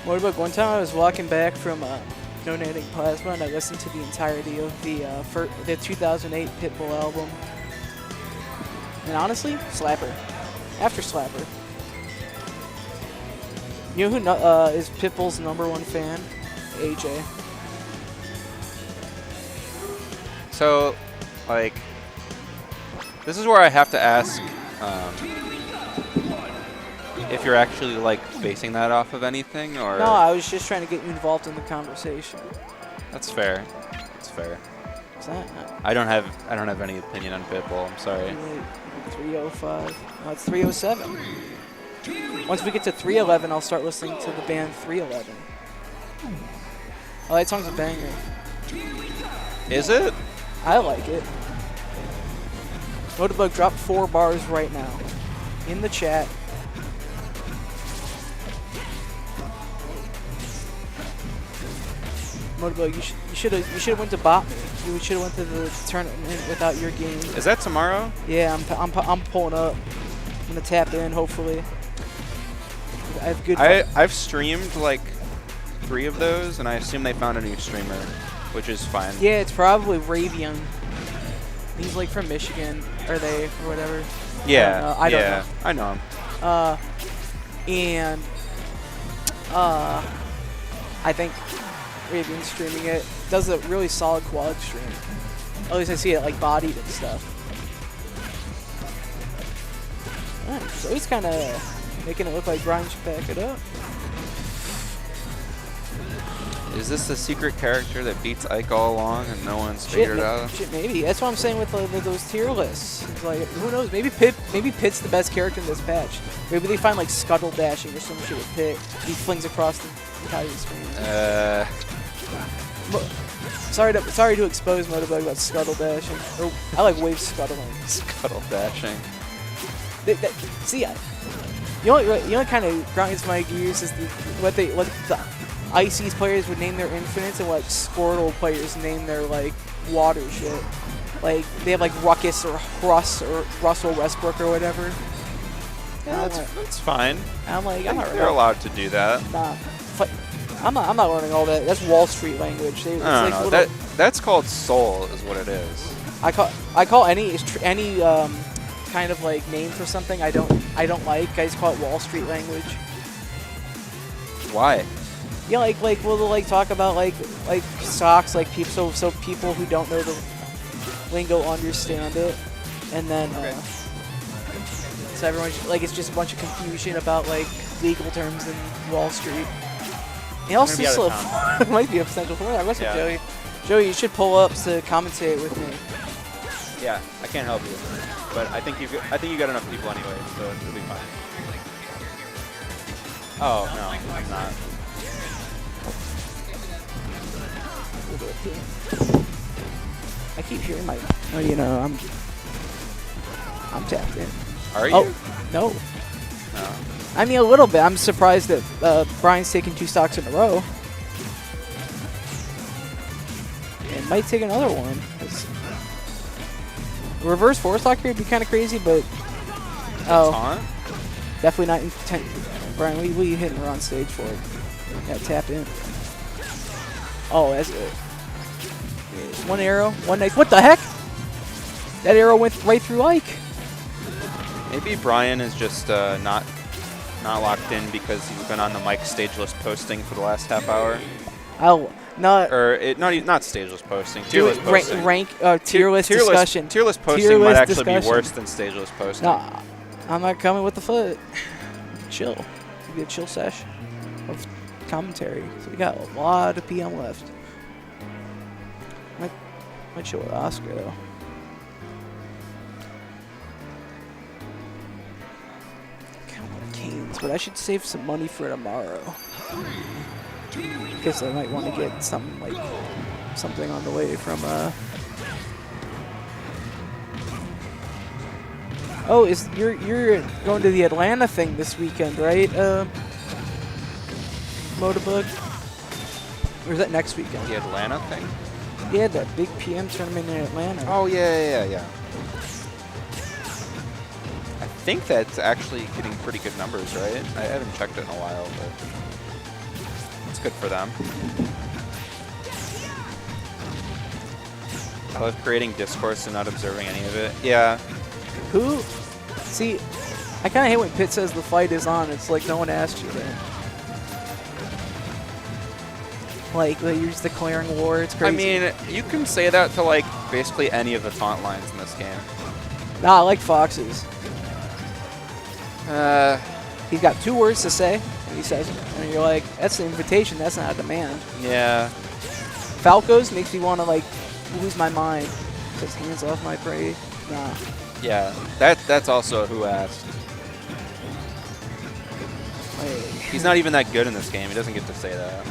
What about one time I was walking back from donating plasma and I listened to the entirety of the 2008 Pitbull album. And honestly, slapper. After slapper. You know who is Pitbull's #1 fan? AJ. So, like, this is where I have to ask if you're actually, like, basing that off of anything, or... No, I was just trying to get you involved in the conversation. That's fair. That's fair. Is that? I don't have any opinion on Pitbull. I'm sorry. 305. No, it's 307. Once we get to 311, I'll start listening to the band 311. Oh, that song's a banger. Is it? I like it. Motorbug dropped 4 bars right now in the chat. Motorbug, you should have went to bot me. You should have went to the tournament without your game. Is that tomorrow? Yeah, I'm pulling up. I'm gonna tap in hopefully. I have good. I've streamed like 3 of those, and I assume they found a new streamer, which is fine. Yeah, it's probably Ravian. He's like from Michigan, or they, or whatever. Yeah, I don't know. I know him. And I think Ravian's streaming it. Does a really solid quad stream. At least I see it like bodied and stuff. So he's kind of making it look like Brian should back it up. Is this the secret character that beats Ike all along and no one's figured it out? Shit, maybe. That's what I'm saying with those tier lists. It's like, who knows? Maybe Pitt's the best character in this patch. Maybe they find like Scuttle Dashing or some shit with Pitt. He flings across the entire screen. Sorry to expose Motorbug about Scuttle Dashing. Or, I like Wave Scuttling. Scuttle Dashing. See, you know what kind of grinds my gears is what the Ices players would name their infinites and what Squirtle players name their like water shit. Like they have like Ruckus or Russell Westbrook or whatever. Yeah, that's fine. I'm like, they're allowed to do that. Nah, I'm not learning all that. That's Wall Street language. I don't know. That's called soul, is what it is. I call any kind of like name for something I don't like. I just call it Wall Street language. Why? Yeah, like we'll like talk about like stocks, like people so people who don't know the lingo understand it, and then so everyone like it's just a bunch of confusion about like legal terms in Wall Street. It also it might be a potential for that. What's up, Joey? Joey, you should pull up to commentate with me. Yeah, I can't help you, but I think you got enough people anyway, so it'll be fine. Oh no, I'm not. I keep hearing my. Oh, you know, I'm tapped in. Are you? Oh, no. No. I mean, a little bit. I'm surprised that Brian's taking 2 stocks in a row. And might take another one. Reverse 4-stock here would be kind of crazy, but definitely not intent. Brian, what are you hitting her on stage for? Yeah, tap in. Oh, that's it. 1 arrow, 1 knife. What the heck? That arrow went right through Ike. Maybe Brian is just not locked in because he's been on the mic stageless posting for the last half hour. Not stageless posting. Tierless posting. Tierless discussion. Tierless posting might actually be worse than stageless posting. No, I'm not coming with the foot. Chill. It'll be a chill session of commentary. So we got a lot of PM left. Might chill with Oscar though. Count on Canes, but I should save some money for tomorrow. Because I might want to get something on the way from Oh, you're going to the Atlanta thing this weekend, right? Motorbug? Or is that next weekend? The Atlanta thing? Yeah, that big PM tournament in Atlanta. Oh yeah. I think that's actually getting pretty good numbers, right? I haven't checked it in a while, but That's good for them. I love creating discourse and not observing any of it. Yeah. Who? See, I kind of hate when Pit says the fight is on. It's like no one asked you that. Like you're just declaring war. It's crazy. I mean, you can say that to like basically any of the taunt lines in this game. Nah, I like Fox's. He's got 2 words to say, and he says them. And you're like, that's an invitation. That's not a demand. Yeah. Falco's makes me want to like lose my mind. Says hands off my prey. Nah. Yeah. That's also who asked. Like, He's not even that good in this game. He doesn't get to say that.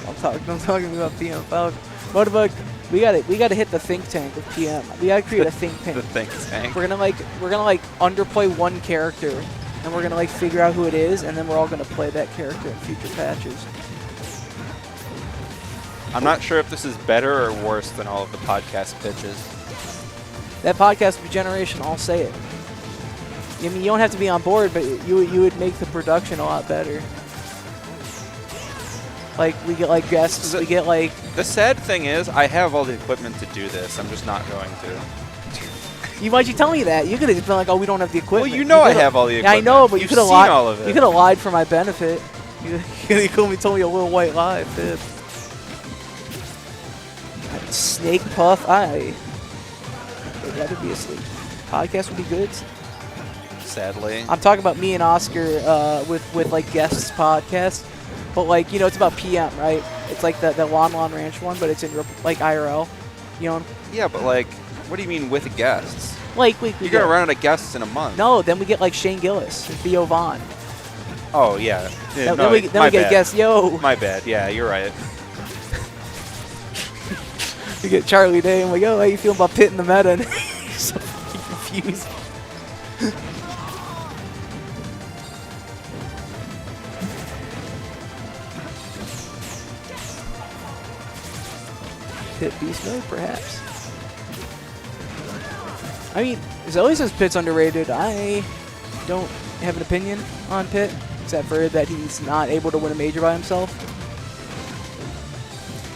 I'm talking about PM Falco. Motorbug, we gotta hit the think tank with PM. We gotta create a think tank. The think tank. We're gonna underplay one character, and we're gonna like figure out who it is, and then we're all gonna play that character in future patches. I'm not sure if this is better or worse than all of the podcast pitches. That podcast would be generational. I'll say it. I mean, you don't have to be on board, but you would make the production a lot better. Like, we get, like, guests. We get, like... The sad thing is, I have all the equipment to do this. I'm just not going to. Why'd you tell me that? You could have just been like, oh, we don't have the equipment. Well, you know I have all the equipment. Yeah, I know, but you could have lied. All of it. You could have lied for my benefit. You told me a little white lie, fib. Snake Puff. I'd rather be asleep. Podcast would be good. Sadly. I'm talking about me and Oscar with like guests podcast. But, like, you know, it's about PM, right? It's like the Lon Lon Ranch one, but it's in, like, IRL. You know? Yeah, but, like, what do you mean with guests? Like, you're going to run out of guests in a month. No, then we get, like, Shane Gillis and Theo Vaughn. Oh, yeah. Then we get guests. Yo. My bad. Yeah, you're right. We get Charlie Day and we go, how you feel about Pit in the meta? And he's so fucking confused. Pit beast mode, perhaps. I mean, Zoe says Pit's underrated. I don't have an opinion on Pit, except for that he's not able to win a major by himself.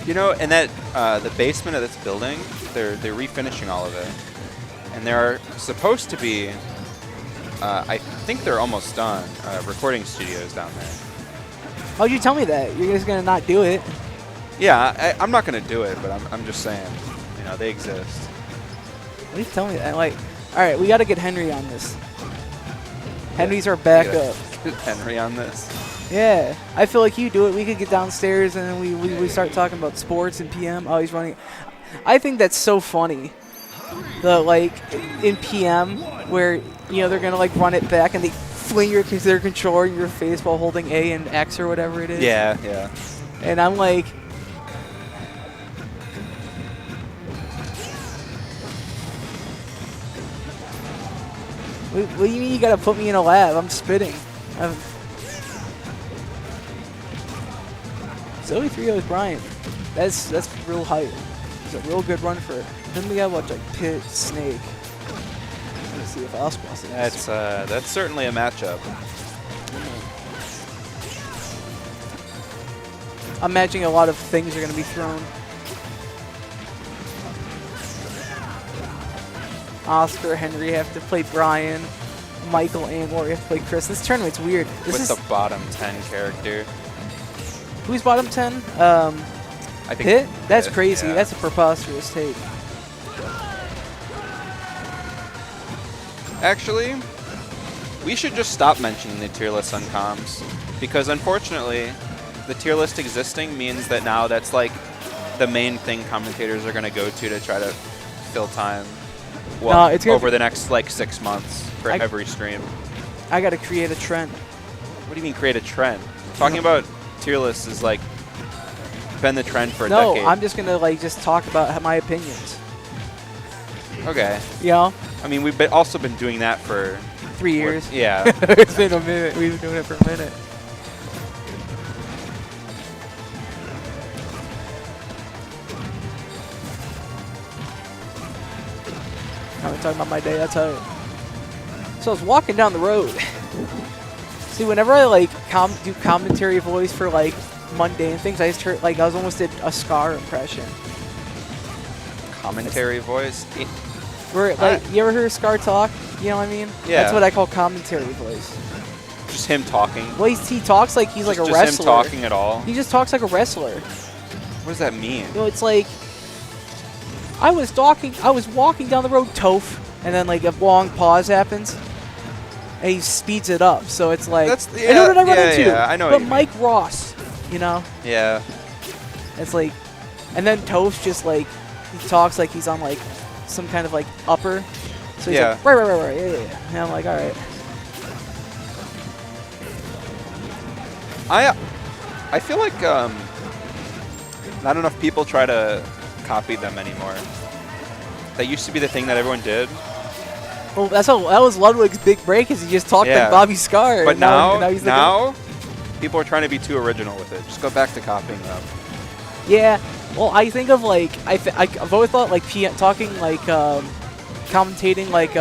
You know, and that the basement of this building, they're refinishing all of it, and there are supposed to be, I think they're almost done, recording studios down there. How'd you tell me that? You're just gonna not do it? Yeah, I'm not gonna do it, but I'm just saying, you know, they exist. What are you telling me that? Like, all right, we gotta get Henry on this. Henry's our backup. Get Henry on this. Yeah, I feel like you do it. We could get downstairs and then we start talking about sports and PM. Oh, he's running. I think that's so funny. The like in PM where you know they're gonna like run it back and they fling their controller in your face while holding A and X or whatever it is. Yeah, yeah. And I'm like, what do you mean you gotta put me in a lab? I'm spitting. Zoe 3-0 Bryant. That's real hype. It's a real good run for it. Then we gotta watch like Pit, Snake. Let's see if Osquas is. That's certainly a matchup. I'm imagining a lot of things are gonna be thrown. Oscar, Henry have to play Brian. Michael and Lori have to play Chris. This tournament's weird. This is the bottom 10 character. Who's bottom 10? I think Pit? That's crazy. Yeah. That's a preposterous take. Actually, we should just stop mentioning the tier list on comms, because unfortunately, the tier list existing means that now that's like the main thing commentators are going to go to try to fill time. Well, over the next like 6 months for every stream. I got to create a trend. What do you mean create a trend? Talking about tier lists is like been the trend for a decade. No, I'm just gonna like just talk about my opinions. Okay. You know? I mean, we've also been doing that for 3 years. Yeah. It's been a minute. We've been doing it for a minute. I'm talking about my day. That's how. So I was walking down the road. See, whenever I like do commentary voice for like mundane things. I just heard, like, I was almost did a Scar impression. Commentary voice. Where, like, you ever hear Scar talk? You know what I mean? Yeah. That's what I call commentary voice. Just him talking. Well, he talks like he's like a just wrestler. Just him talking at all. He just talks like a wrestler. What does that mean? You know, it's like I was walking down the road, Toph, and then like a long pause happens, and he speeds it up. So it's like I know what I run into. Yeah, I know. But Mike Ross, you know. Yeah. It's like, and then Toph's just like he talks like he's on like some kind of like upper. So he's like, right, yeah. And I'm like, all right. I feel like not enough people try to copy them anymore. That used to be the thing that everyone did. Well, that was Ludwig's big break, is he just talked like Bobby Scar. But now he's people are trying to be too original with it. Just go back to copying them. Yeah. Well, I think of like I've always thought like talking like commentating like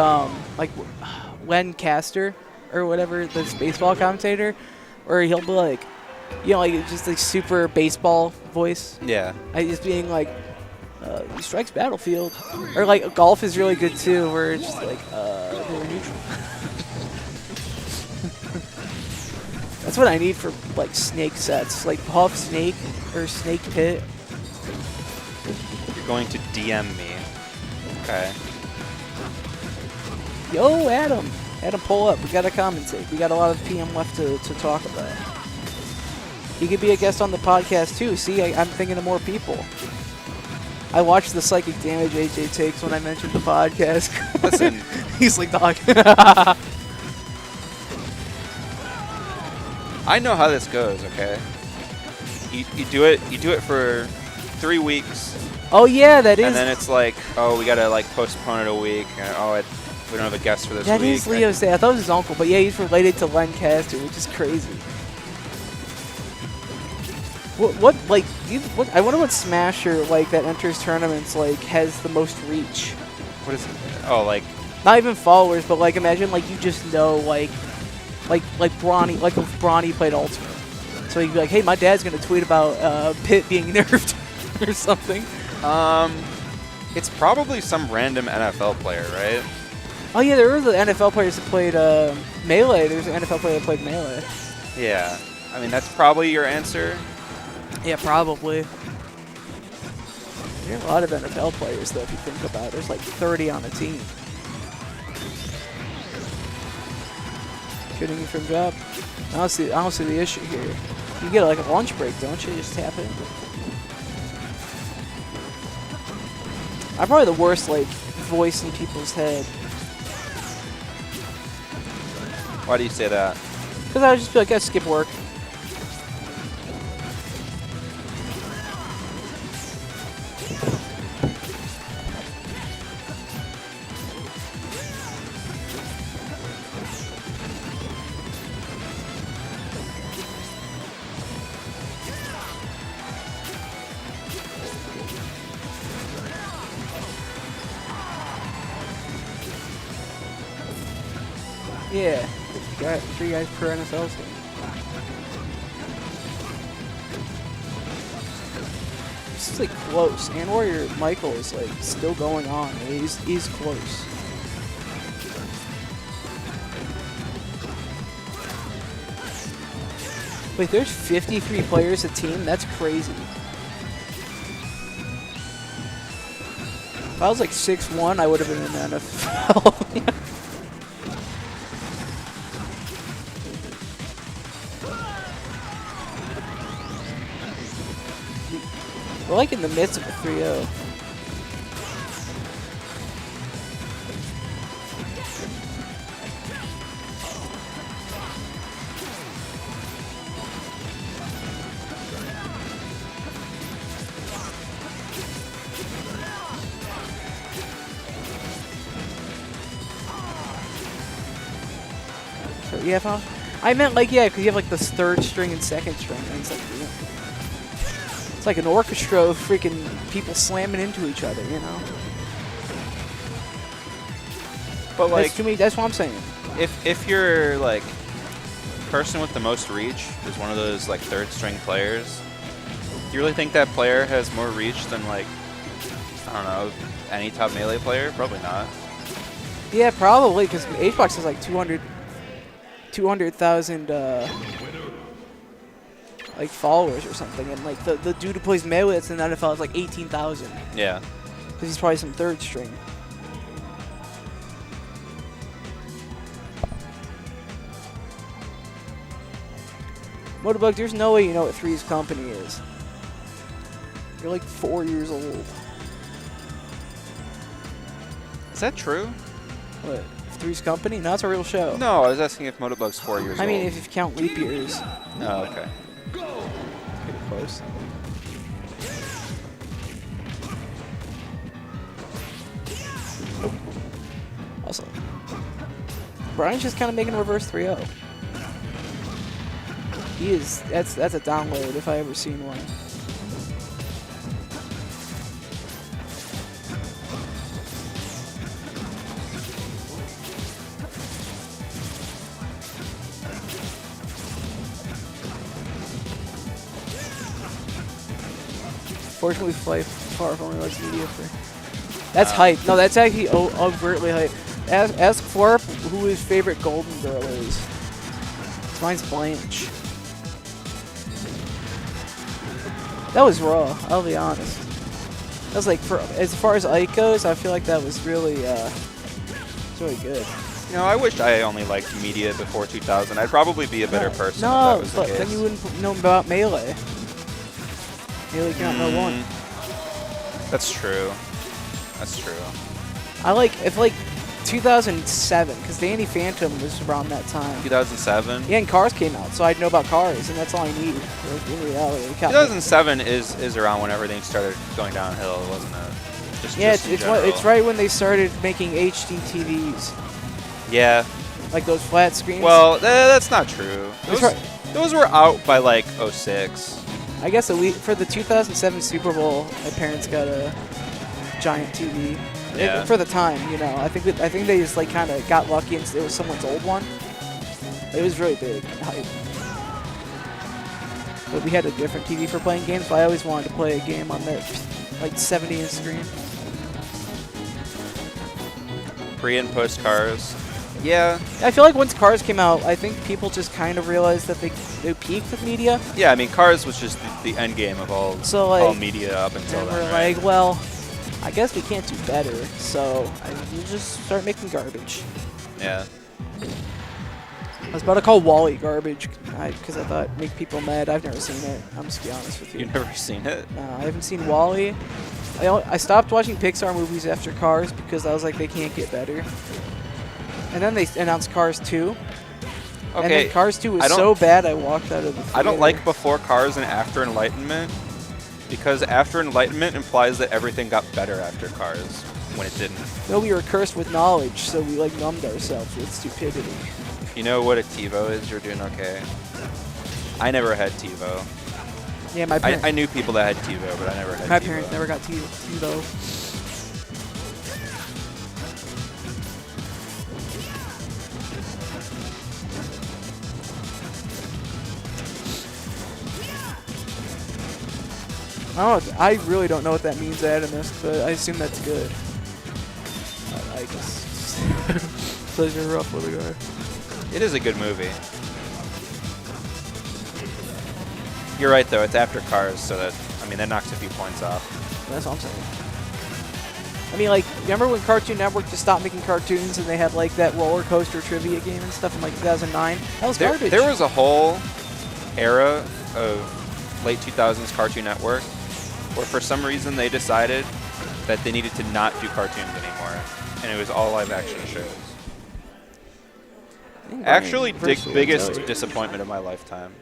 Len Caster or whatever, this baseball commentator, or he'll be like, you know, like just like super baseball voice. Yeah. Just being like, strikes battlefield, or like golf is really good too, where it's just like they were neutral. That's what I need for like snake sets, like Puff Snake or Snake Pit. You're going to DM me. Okay. Yo, Adam, pull up. We gotta commentate. We got a lot of PM left to talk about. He could be a guest on the podcast too. See, I'm thinking of more people. I watched the psychic damage AJ takes when I mentioned the podcast. Listen, he's like, dog. I know how this goes. Okay. You do it for 3 weeks. Oh yeah, that is. And then it's like, oh, we gotta like postpone it a week. And, we don't have a guest for this week. That is Leo's day. I thought it was his uncle, but yeah, he's related to Len Caster, which is crazy. What like? I wonder what Smasher like that enters tournaments like has the most reach. What is it? Oh, like not even followers, but like imagine like you just know like Bronny, like if Bronny played Ultimate, so you'd be like, hey, my dad's gonna tweet about Pit being nerfed or something. It's probably some random NFL player, right? Oh yeah, there were the NFL players that played Melee. There's an NFL player that played Melee. Yeah, I mean that's probably your answer. Yeah, probably. There are a lot of NFL players, though, if you think about it. There's like 30 on a team. Shooting you from job. I don't see the issue here. You get like a lunch break, don't you? Just tap in. I'm probably the worst like voice in people's head. Why do you say that? Because I would just be like, I skip work. Yeah, got 3 guys per NFL team. This is like close. And Warrior Michael is like still going on. He's close. Wait, there's 53 players a team? That's crazy. If I was like 6'1", I would have been in the NFL. We're like in the midst of a 3-0. So, yeah, I meant like, yeah, because you have like this 3rd string and 2nd string, and it's like, yeah. It's like an orchestra of freaking people slamming into each other, you know? But like, that's what I'm saying. If you're like person with the most reach is one of those like third string players, do you really think that player has more reach than like, I don't know, any top melee player? Probably not. Yeah, probably, because HBox has like 200,000 like followers or something, and like the dude who plays melee that's in the NFL is like 18,000. Yeah. Because he's probably some third string. Motorbug, there's no way you know what Three's Company is. You're like 4 years old. Is that true? What? Three's Company? No, it's a real show. No, I was asking if Motorbug's 4 years old. I mean, if you count leap years. Oh, okay. Pretty close. Also, Brian's just kind of making a reverse 3-0. He is. That's a download if I ever seen one. Fortunately, fly far from likes media for. That's hype. No, that's actually overtly hype. Ask Flarp who his favorite Golden Girl is. Mine's Blanche. That was raw, I'll be honest. That was like, as far as Ike goes, I feel like that was really, really good. You know, I wish I only liked media before 2000. I'd probably be a better person no, if that was the case. Then you wouldn't know about Melee. Melee cannot know one. That's true. That's true. I like, if like 2007, because Danny Phantom was around that time. 2007? Yeah, and Cars came out, so I'd know about Cars, and that's all I need. Like, in reality. 2007 is around when everything started going downhill, wasn't it? Just it's right when they started making HD TVs. Yeah. Like those flat screens. Well, that's not true. Those were out by like 06. I guess for the 2007 Super Bowl, my parents got a giant TV. Yeah. For the time, you know, I think they just like kind of got lucky and it was someone's old one. It was really big and hype. But we had a different TV for playing games. But I always wanted to play a game on that like 70-inch screen. Pre and post Cars. Yeah. I feel like once Cars came out, I think people just kind of realized that they peaked with media. Yeah, I mean, Cars was just the end game of all media up until then. We're like, well, I guess we can't do better, so we'll just start making garbage. Yeah. I was about to call Wall-E garbage because I thought make people mad. I've never seen it. I'm just gonna be honest with you. You've never seen it? No, I haven't seen Wall-E. I stopped watching Pixar movies after Cars because I was like, they can't get better. And then they announced Cars 2. Okay. And then Cars 2 was so bad I walked out of the theater. I don't like before Cars and after Enlightenment because after Enlightenment implies that everything got better after Cars when it didn't. No, we were cursed with knowledge, so we like numbed ourselves with stupidity. You know what a TiVo is? You're doing okay. I never had TiVo. Yeah, my parents. I knew people that had TiVo, but I never had TiVo. My parents never got TiVo. I really don't know what that means, Adamus, but I assume that's good. I guess. Says you're rough with a guy. It is a good movie. You're right, though. It's after Cars, so that knocks a few points off. That's what I'm saying. I mean, like, remember when Cartoon Network just stopped making cartoons and they had, like, that roller coaster trivia game and stuff in, like, 2009? That was garbage. There was a whole era of late 2000s Cartoon Network where for some reason they decided that they needed to not do cartoons anymore, and it was all live-action shows. Actually, biggest disappointment of my lifetime.